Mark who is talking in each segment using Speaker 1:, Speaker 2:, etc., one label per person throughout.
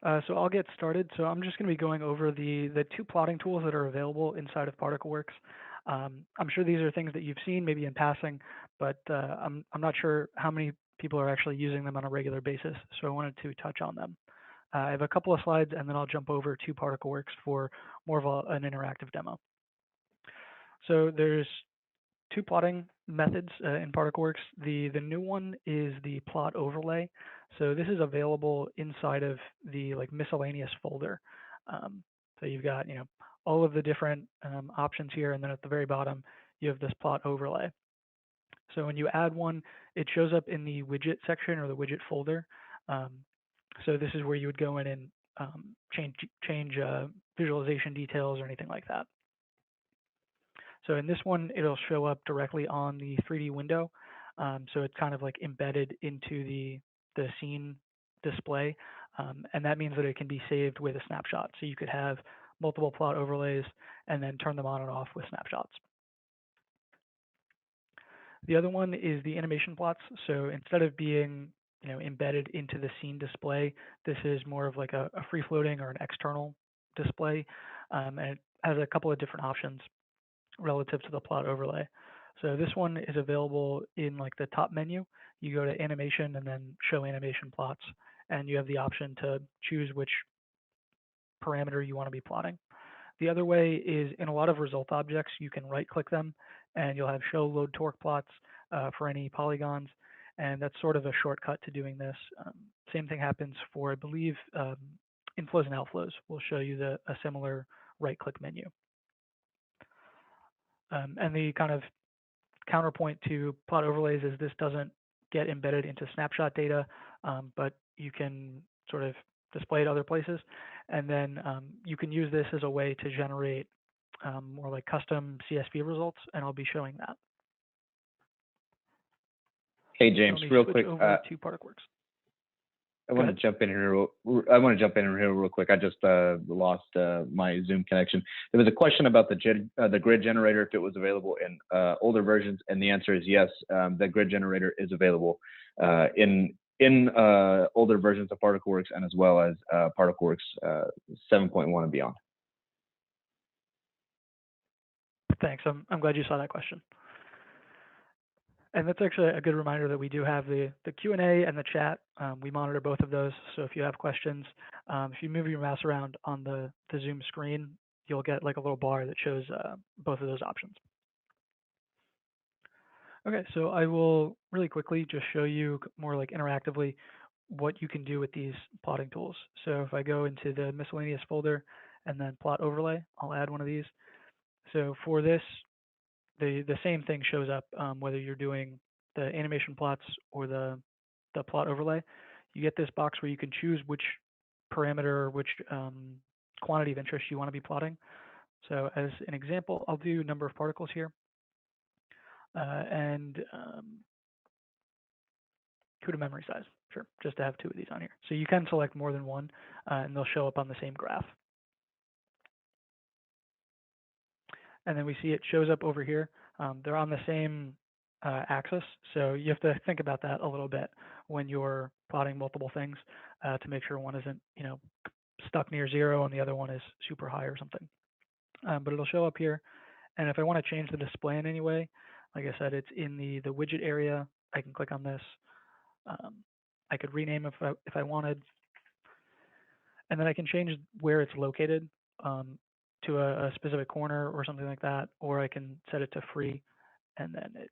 Speaker 1: So I'll get started. So I'm just going to be going over the two plotting tools that are available inside of Particleworks. I'm sure these are things that you've seen maybe in passing, but I'm not sure how many people are actually using them on a regular basis. So I wanted to touch on them. I have a couple of slides, and then I'll jump over to Particleworks for more of an interactive demo. So there's two plotting methods in Particleworks. The new one is the plot overlay. So this is available inside of the miscellaneous folder. So you've got all of the different options here, and then at the very bottom you have this plot overlay. So when you add one, it shows up in the widget section or the widget folder. So this is where you would go in and change visualization details or anything like that. So in this one, it'll show up directly on the 3D window. So it's kind of like embedded into the scene display. And that means that it can be saved with a snapshot. So you could have multiple plot overlays and then turn them on and off with snapshots. The other one is the animation plots. So instead of being embedded into the scene display, this is more of like a free floating or an external display. And it has a couple of different options relative to the plot overlay. So this one is available in like the top menu. You go to animation and then show animation plots, and you have the option to choose which parameter you want to be plotting. The other way is in a lot of result objects, you can right click them and you'll have show load torque plots for any polygons. And that's sort of a shortcut to doing this. Same thing happens for, I believe, inflows and outflows. We'll show you a similar right click menu. And the kind of counterpoint to plot overlays is this doesn't get embedded into snapshot data, but you can sort of display it other places. And then you can use this as a way to generate more like custom CSV results, and I'll be showing that.
Speaker 2: Hey, James, real quick.
Speaker 1: Over to Particleworks.
Speaker 2: I want to jump in here. Real quick. I just lost my Zoom connection. There was a question about the grid generator, if it was available in older versions, and the answer is yes. The grid generator is available in older versions of Particleworks, and as well as Particleworks 7.1 and beyond.
Speaker 1: Thanks. I'm glad you saw that question. And that's actually a good reminder that we do have the Q&A and the chat. We monitor both of those. So if you have questions, if you move your mouse around on the Zoom screen, you'll get like a little bar that shows both of those options. Okay, so I will really quickly just show you more like interactively what you can do with these plotting tools. So if I go into the miscellaneous folder and then plot overlay, I'll add one of these. So for this, the same thing shows up whether you're doing the animation plots or the plot overlay. You get this box where you can choose which parameter or which quantity of interest you want to be plotting. So as an example, I'll do number of particles here. And CUDA memory size, sure, just to have two of these on here. So you can select more than one, and they'll show up on the same graph. And then we see it shows up over here. They're on the same axis, so you have to think about that a little bit when you're plotting multiple things to make sure one isn't, stuck near zero and the other one is super high or something. But it'll show up here. And if I want to change the display in any way, like I said, it's in the widget area. I can click on this. I could rename if I wanted. And then I can change where it's located to a specific corner or something like that, or I can set it to free, and then it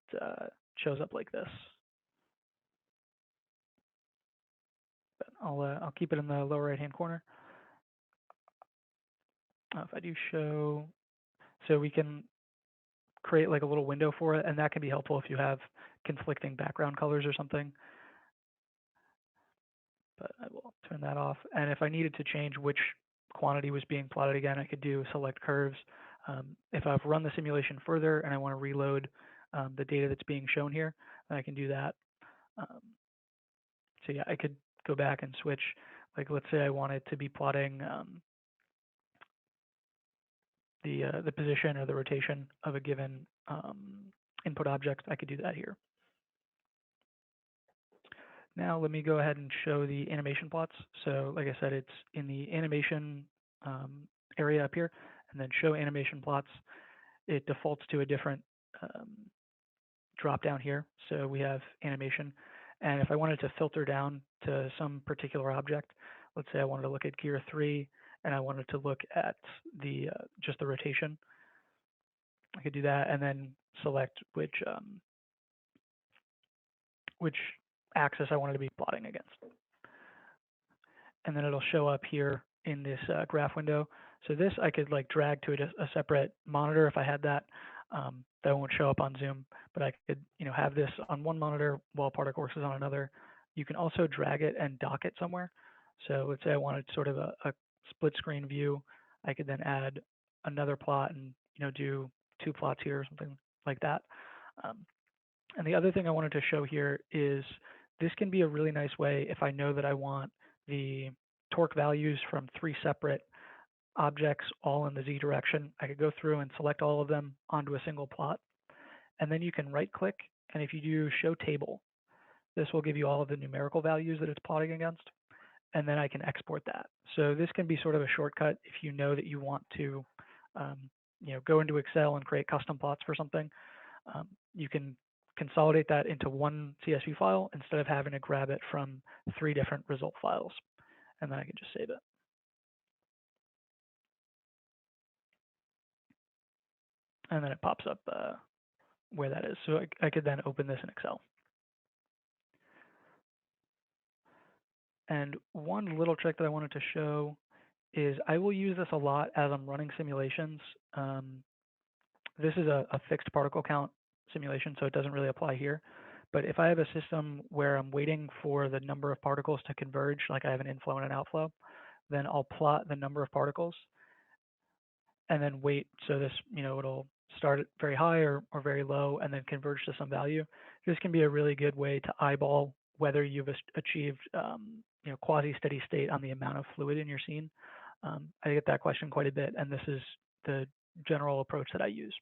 Speaker 1: shows up like this. But I'll keep it in the lower right-hand corner. If I do show, so we can create like a little window for it, and that can be helpful if you have conflicting background colors or something. But I will turn that off. And if I needed to change which quantity was being plotted again, I could do select curves. If I've run the simulation further and I want to reload the data that's being shown here, then I can do that. So yeah, I could go back and switch. Like let's say I wanted to be plotting the position or the rotation of a given input object. I could do that here. Now let me go ahead and show the animation plots. So like I said, it's in the animation area up here, and then show animation plots. It defaults to a different drop down here. So we have animation. And if I wanted to filter down to some particular object, let's say I wanted to look at gear 3 and I wanted to look at the just the rotation, I could do that and then select which axis I wanted to be plotting against. And then it'll show up here in this graph window. So this I could like drag to a separate monitor if I had that. That won't show up on Zoom, but I could have this on one monitor while Particleworks is on another. You can also drag it and dock it somewhere. So let's say I wanted sort of a split screen view. I could then add another plot and do 2 plots here or something like that. And the other thing I wanted to show here is this can be a really nice way if I know that I want the torque values from 3 separate objects all in the Z direction. I could go through and select all of them onto a single plot. And then you can right click, and if you do show table, this will give you all of the numerical values that it's plotting against. And then I can export that. So this can be sort of a shortcut if you know that you want to go into Excel and create custom plots for something. You can consolidate that into one CSV file instead of having to grab it from 3 different result files. And then I can just save it. And then it pops up where that is. So I could then open this in Excel. And one little trick that I wanted to show is I will use this a lot as I'm running simulations. This is a fixed particle count simulation, so it doesn't really apply here. But if I have a system where I'm waiting for the number of particles to converge, like I have an inflow and an outflow, then I'll plot the number of particles and then wait. So this, it'll start at very high or very low and then converge to some value. This can be a really good way to eyeball whether you've achieved, quasi-steady state on the amount of fluid in your scene. I get that question quite a bit, and this is the general approach that I use.